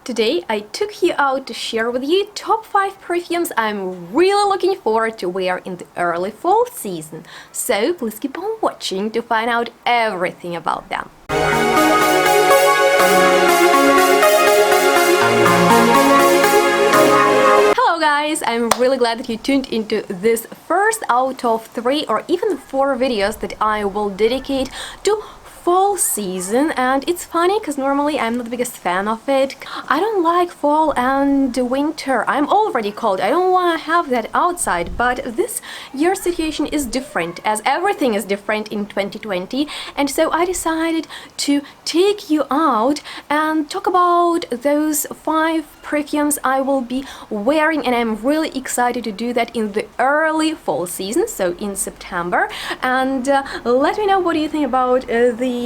Today I took you out to share with you top 5 perfumes I'm really looking forward to wear in the early fall season. So please keep on watching to find out everything about them. Hello guys, I'm really glad that you tuned into this first out of 3 or even 4 videos that I will dedicate to fall season. And it's funny because normally I'm not the biggest fan of it. I don't like fall and winter. I'm already cold. I don't want to have that outside, but this year's situation is different, as everything is different in 2020, and so I decided to take you out and talk about those 5 perfumes I will be wearing, and I'm really excited to do that in the early fall season, so in September. And let me know what do you think about the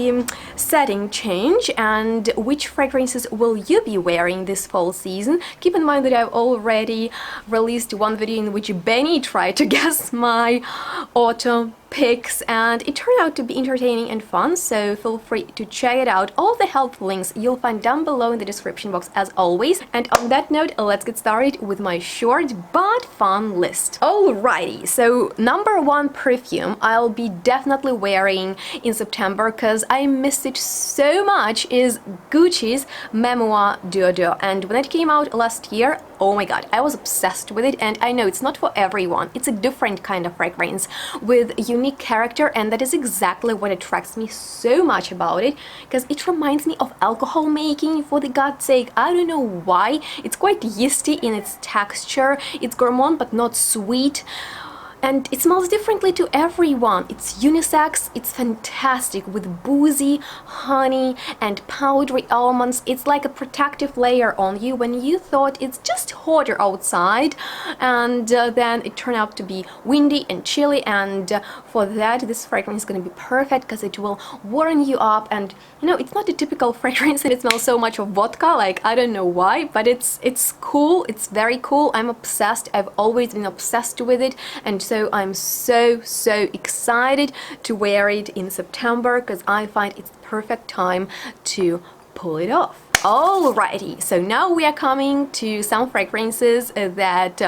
setting change and which fragrances will you be wearing this fall season. Keep in mind that I've already released one video in which Benny tried to guess my autumn picks, and it turned out to be entertaining and fun, so feel free to check it out. All the helpful links you'll find down below in the description box as always. And on that note, let's get started with my short but fun list. Alrighty, so number 1 perfume I'll be definitely wearing in September because I missed it so much is Gucci's Memoire Deodorant. And when it came out last year, oh my god, I was obsessed with it. And I know it's not for everyone, it's a different kind of fragrance with unique character, and that is exactly what attracts me so much about it, because it reminds me of alcohol making, for the god's sake. I don't know why. It's quite yeasty in its texture, it's gourmand but not sweet, and it smells differently to everyone. It's unisex, it's fantastic with boozy, honey and powdery almonds. It's like a protective layer on you when you thought it's just hotter outside, and then it turned out to be windy and chilly, and for that this fragrance is going to be perfect because it will warm you up. And you know, it's not a typical fragrance and it smells so much of vodka, like I don't know why, but it's cool, it's very cool. I'm obsessed, I've always been obsessed with it, and so I'm so excited to wear it in September because I find it's the perfect time to pull it off. Alrighty, so now we are coming to some fragrances that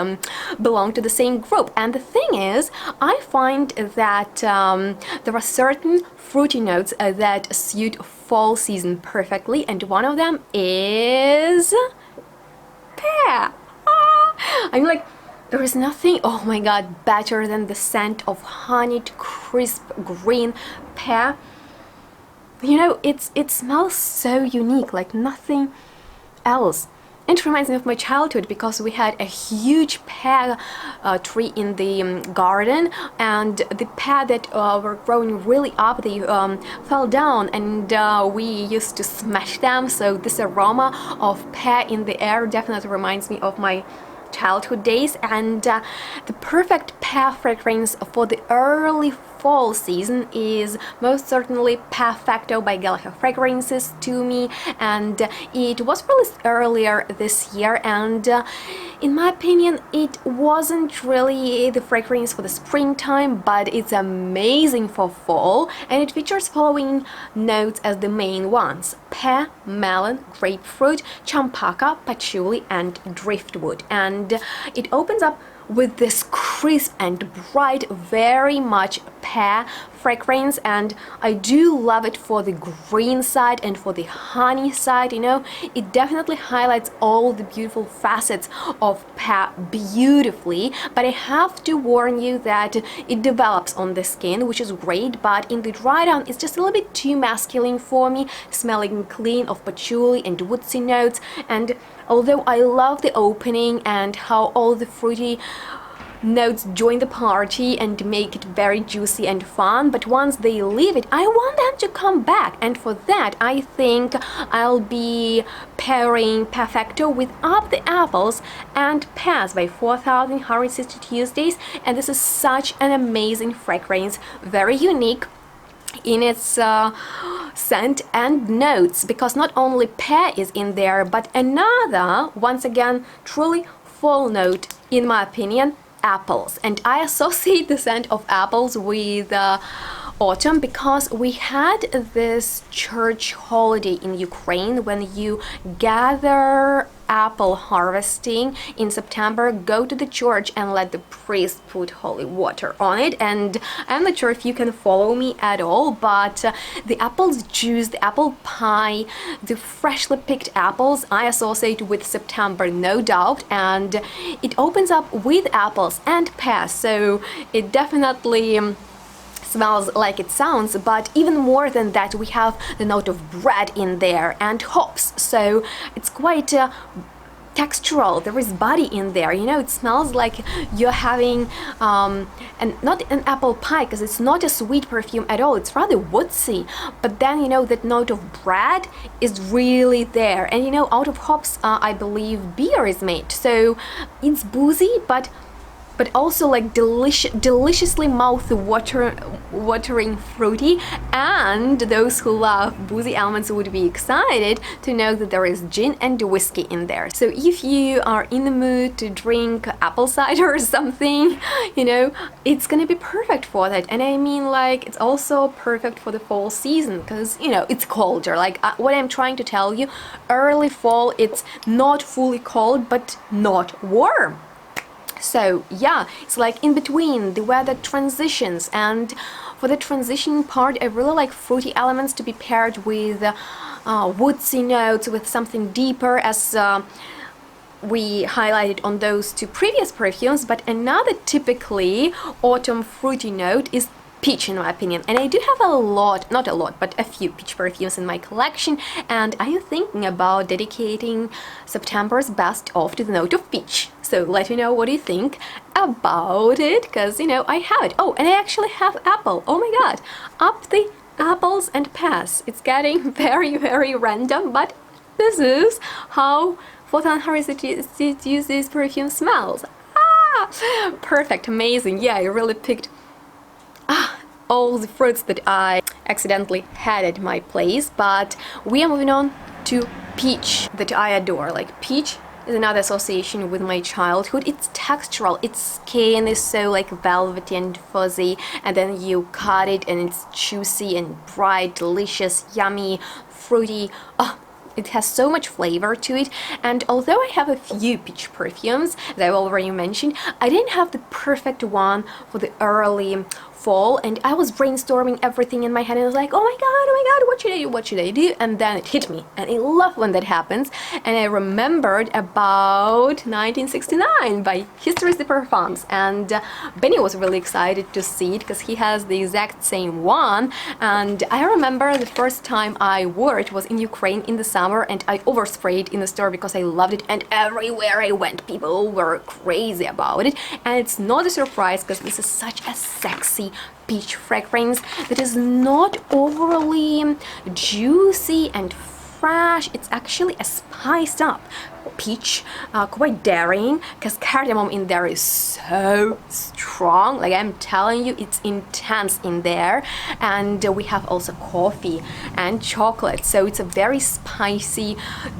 belong to the same group. And the thing is, I find that there are certain fruity notes that suit fall season perfectly, and one of them is pear. I'm like, there is nothing, oh my god, better than the scent of honeyed, crisp green pear. You know, it smells so unique, like nothing else. It reminds me of my childhood because we had a huge pear tree in the garden, and the pear that were growing really up, they fell down, and we used to smash them. So this aroma of pear in the air definitely reminds me of my childhood days. And the perfect pear fragrance for the early fall season is most certainly Perfecto by Gallagher Fragrances to me, and it was released earlier this year, and in my opinion it wasn't really the fragrance for the springtime, but it's amazing for fall, and it features following notes as the main ones: pear, melon, grapefruit, champaca, patchouli and driftwood. And it opens up with this crisp and bright, very much pear fragrance, and I do love it for the green side and for the honey side. You know, it definitely highlights all the beautiful facets of pear beautifully, but I have to warn you that it develops on the skin, which is great, but in the dry down it's just a little bit too masculine for me, smelling clean of patchouli and woodsy notes. And although I love the opening and how all the fruity notes join the party and make it very juicy and fun, but once they leave it, I want them to come back, and for that I think I'll be pairing Perfecto with Up the Apples and Pass by 4160 Tuesdays. And this is such an amazing fragrance, very unique in its scent and notes, because not only pear is in there, but another, once again, truly fall note, in my opinion, apples. And I associate the scent of apples with autumn because we had this church holiday in Ukraine when you gather apple harvesting in September, go to the church and let the priest put holy water on it. And I'm not sure if you can follow me at all, but the apples juice, the apple pie, the freshly picked apples I associate with September, no doubt, and it opens up with apples and pears, so it definitely smells like it sounds. But even more than that, we have the note of bread in there and hops, so it's quite textural. There is body in there, you know. It smells like you're having and not an apple pie, because it's not a sweet perfume at all, it's rather woodsy, but then, you know, that note of bread is really there. And you know, out of hops, I believe beer is made, so it's boozy, but also like deliciously mouth-watering fruity. And those who love boozy elements would be excited to know that there is gin and whiskey in there. So if you are in the mood to drink apple cider or something, you know, it's gonna be perfect for that. And I mean, like, it's also perfect for the fall season because, you know, it's colder. Like what I'm trying to tell you, early fall, it's not fully cold but not warm. So yeah, it's like in between, the weather transitions, and for the transition part, I really like fruity elements to be paired with woodsy notes, with something deeper, as we highlighted on those two previous perfumes. But another typically autumn fruity note is peach, in my opinion, and I do have a lot, not a lot, but a few peach perfumes in my collection. And I am thinking about dedicating September's best of to the note of peach. So let me know what you think about it, because, you know, I have it. Oh, and I actually have apple. Oh my god, up the apples and pears. It's getting very, very random, but this is how Photon Harris' perfume smells. Ah, perfect, amazing. Yeah, I really picked all the fruits that I accidentally had at my place. But we are moving on to peach, that I adore. Like, peach is another association with my childhood. It's textural, its skin is so like velvety and fuzzy, and then you cut it and it's juicy and bright, delicious, yummy, fruity. Oh, it has so much flavor to it. And although I have a few peach perfumes that I've already mentioned, I didn't have the perfect one for the early fall, and I was brainstorming everything in my head, and I was like, oh my god, what should I do, what should I do? And then it hit me, and I love when that happens. And I remembered about 1969 by History's the Perfumes, and Benny was really excited to see it because he has the exact same one. And I remember the first time I wore it was in Ukraine in the summer, and I oversprayed in the store because I loved it, and everywhere I went people were crazy about it. And it's not a surprise because this is such a sexy peach fragrance that is not overly juicy and fresh. It's actually a spiced up peach, quite daring, because cardamom in there is so strong. Like, I'm telling you, it's intense in there. And we have also coffee and chocolate, so it's a very spicy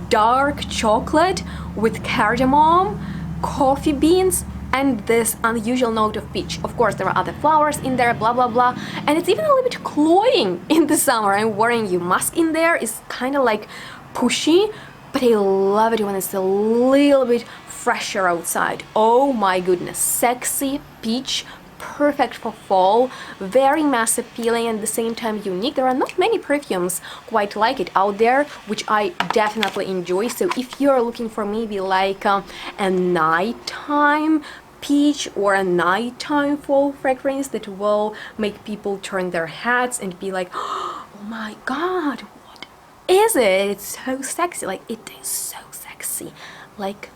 dark chocolate with cardamom, coffee beans, and this unusual note of peach. Of course, there are other flowers in there, blah blah blah, and it's even a little bit cloying in the summer. I'm warning you, musk in there is kind of like pushy, but I love it when it's a little bit fresher outside. Oh my goodness, sexy peach, perfect for fall, very mass appealing and at the same time unique. There are not many perfumes quite like it out there, which I definitely enjoy. So if you're looking for maybe like a nighttime peach or a nighttime fall fragrance that will make people turn their heads and be like, oh my god, what is it? It's so sexy. Like, it is so sexy, like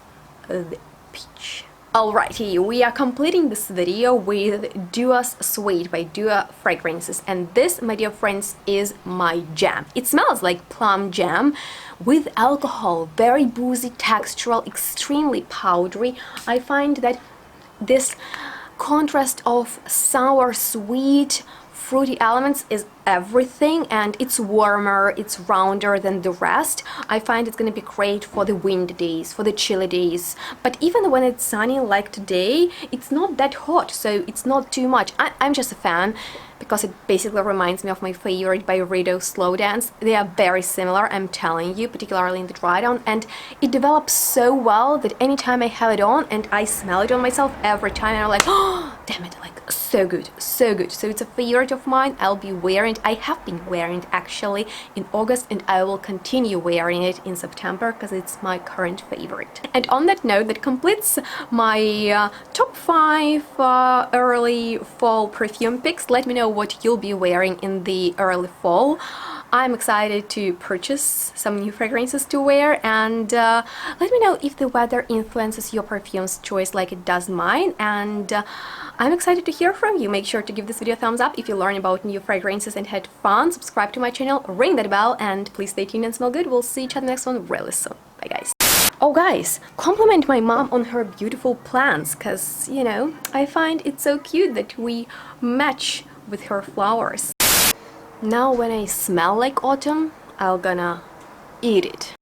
the peach. Alrighty, we are completing this video with Dua's Sweet by Dua Fragrances, and this, my dear friends, is my jam. It smells like plum jam with alcohol, very boozy, textural, extremely powdery. I find that this contrast of sour, sweet, fruity elements is everything, and it's warmer, it's rounder than the rest. I find it's gonna be great for the windy days, for the chilly days. But even when it's sunny like today, it's not that hot, so it's not too much. I'm just a fan. because it basically reminds me of my favorite by Rido Slow Dance. They are very similar, I'm telling you, particularly in the dry down, and it develops so well that anytime I have it on and I smell it on myself, every time I'm like, oh, damn it, like so good, so good. So it's a favorite of mine. I'll be wearing it. I have been wearing it actually in August, and I will continue wearing it in September because it's my current favorite. And on that note, that completes my top 5 early fall perfume picks. Let me know what you'll be wearing in the early fall. I'm excited to purchase some new fragrances to wear, and let me know if the weather influences your perfume's choice like it does mine, and I'm excited to hear from you. Make sure to give this video a thumbs up if you learn about new fragrances and had fun. Subscribe to my channel, ring that bell, and please stay tuned and smell good. We'll see each other next one really soon. Bye guys. Oh guys, compliment my mom on her beautiful plants, because, you know, I find it so cute that we match with her flowers. Now when I smell like autumn, I'm gonna eat it.